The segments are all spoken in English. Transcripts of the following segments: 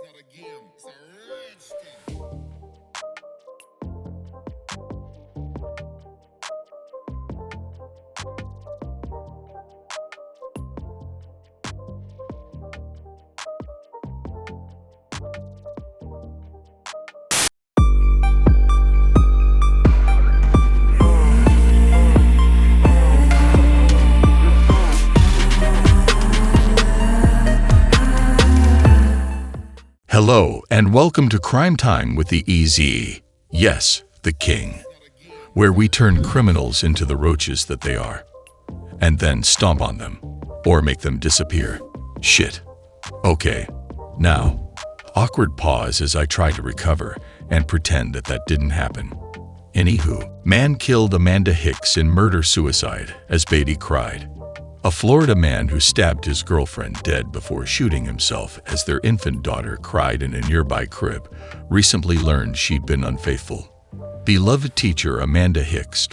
not a game, it's a rich thing. Hello, and welcome to Crime Time with the EZ. Yes, the King, where we turn criminals into the roaches that they are, and then stomp on them, or make them disappear. Shit. Okay, now, awkward pause as I try to recover and pretend that didn't happen. Anywho, man killed Amanda Hicks in murder-suicide, as Beatty cried. A Florida man who stabbed his girlfriend dead before shooting himself as their infant daughter cried in a nearby crib recently learned she'd been unfaithful. Beloved teacher Amanda Hicks,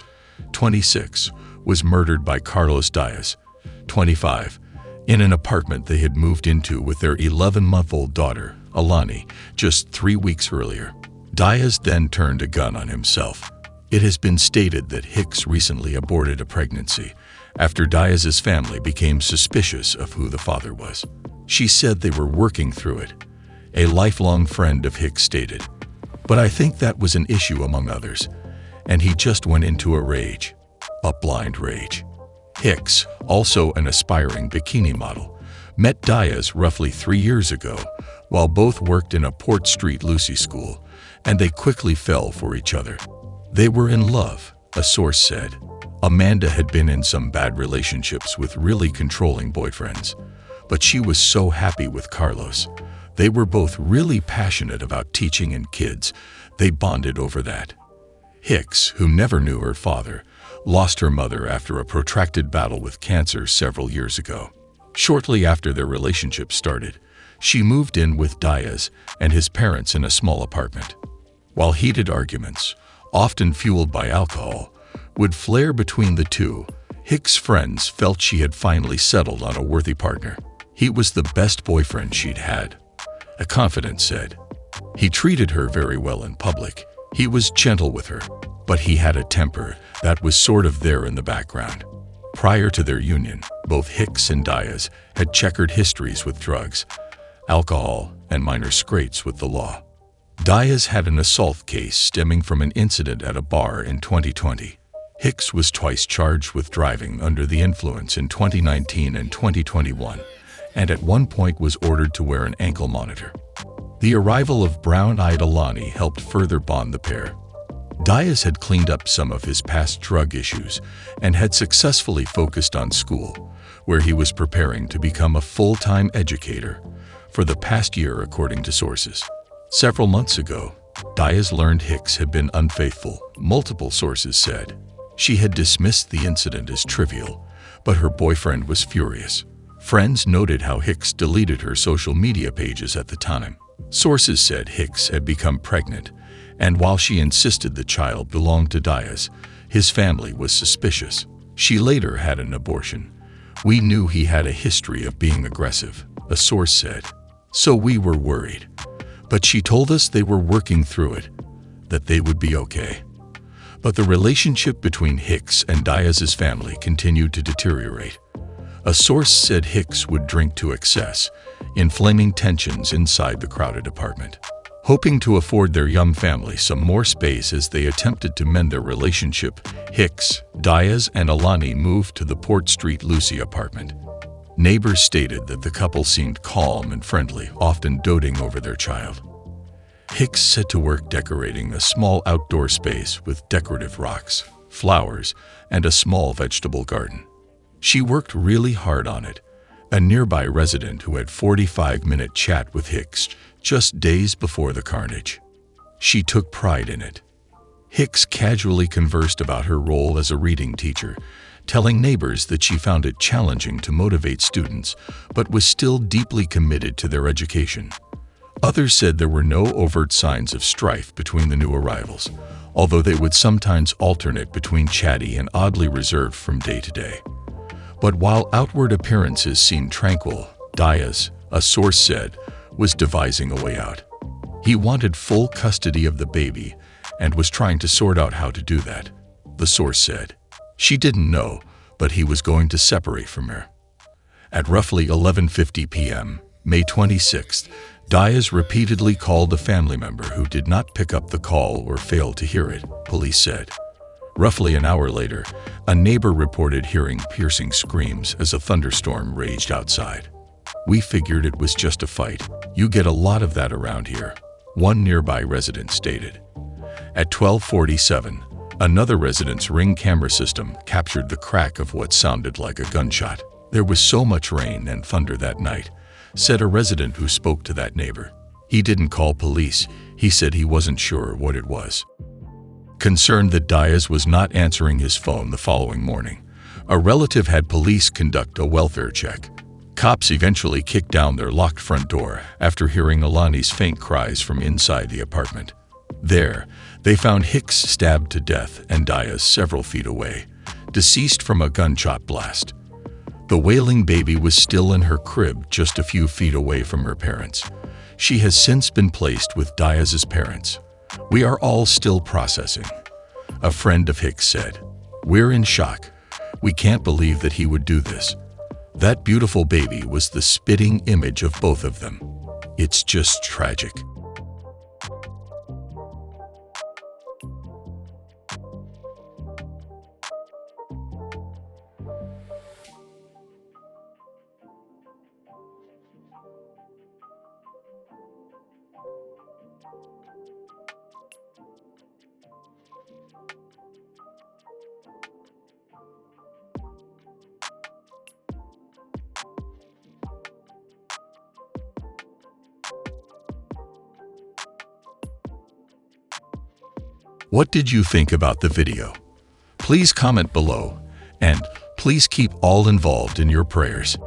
26, was murdered by Carlos Diaz, 25, in an apartment they had moved into with their 11-month-old daughter, Alani, just 3 weeks earlier. Diaz then turned a gun on himself. It has been stated that Hicks recently aborted a pregnancy after Diaz's family became suspicious of who the father was. She said they were working through it, a lifelong friend of Hicks stated. But I think that was an issue among others, and he just went into a rage, a blind rage. Hicks, also an aspiring bikini model, met Diaz roughly 3 years ago while both worked in a Port St. Lucie school, and they quickly fell for each other. They were in love, a source said. Amanda had been in some bad relationships with really controlling boyfriends, but she was so happy with Carlos. They were both really passionate about teaching and kids. They bonded over that. Hicks, who never knew her father, lost her mother after a protracted battle with cancer several years ago. Shortly after their relationship started, she moved in with Diaz and his parents in a small apartment. While heated arguments, often fueled by alcohol, would flare between the two, Hicks' friends felt she had finally settled on a worthy partner. He was the best boyfriend she'd had, a confidant said. He treated her very well in public. He was gentle with her, but he had a temper that was sort of there in the background. Prior to their union, both Hicks and Diaz had checkered histories with drugs, alcohol, and minor scrapes with the law. Diaz had an assault case stemming from an incident at a bar in 2020. Hicks was twice charged with driving under the influence in 2019 and 2021, and at one point was ordered to wear an ankle monitor. The arrival of brown-eyed Alani helped further bond the pair. Diaz had cleaned up some of his past drug issues and had successfully focused on school, where he was preparing to become a full-time educator for the past year, according to sources. Several months ago, Diaz learned Hicks had been unfaithful, multiple sources said. She had dismissed the incident as trivial, but her boyfriend was furious. Friends noted how Hicks deleted her social media pages at the time. Sources said Hicks had become pregnant, and while she insisted the child belonged to Diaz, his family was suspicious. She later had an abortion. We knew he had a history of being aggressive, a source said. So we were worried. But she told us they were working through it, that they would be okay. But the relationship between Hicks and Diaz's family continued to deteriorate. A source said Hicks would drink to excess, inflaming tensions inside the crowded apartment. Hoping to afford their young family some more space as they attempted to mend their relationship, Hicks, Diaz, and Alani moved to the Port St. Lucie apartment. Neighbors stated that the couple seemed calm and friendly, often doting over their child. Hicks set to work decorating a small outdoor space with decorative rocks, flowers, and a small vegetable garden. She worked really hard on it. A nearby resident who had 45-minute chat with Hicks just days before the carnage. She took pride in it. Hicks casually conversed about her role as a reading teacher, telling neighbors that she found it challenging to motivate students, but was still deeply committed to their education. Others said there were no overt signs of strife between the new arrivals, although they would sometimes alternate between chatty and oddly reserved from day to day. But while outward appearances seemed tranquil, Diaz, a source said, was devising a way out. He wanted full custody of the baby and was trying to sort out how to do that, the source said. She didn't know, but he was going to separate from her. At roughly 11:50 p.m., May 26th, Diaz repeatedly called a family member who did not pick up the call or failed to hear it, police said. Roughly an hour later, a neighbor reported hearing piercing screams as a thunderstorm raged outside. "We figured it was just a fight. You get a lot of that around here," one nearby resident stated. At 12:47, another resident's Ring camera system captured the crack of what sounded like a gunshot. "There was so much rain and thunder that night," said a resident who spoke to that neighbor. He didn't call police. He said he wasn't sure what it was. Concerned that Diaz was not answering his phone the following morning, a relative had police conduct a welfare check. Cops eventually kicked down their locked front door after hearing Alani's faint cries from inside the apartment. There, they found Hicks stabbed to death and Diaz several feet away, deceased from a gunshot blast. The wailing baby was still in her crib just a few feet away from her parents. She has since been placed with Diaz's parents. "We are all still processing," a friend of Hicks said. "We're in shock. We can't believe that he would do this. That beautiful baby was the spitting image of both of them. It's just tragic." What did you think about the video? Please comment below, and please keep all involved in your prayers.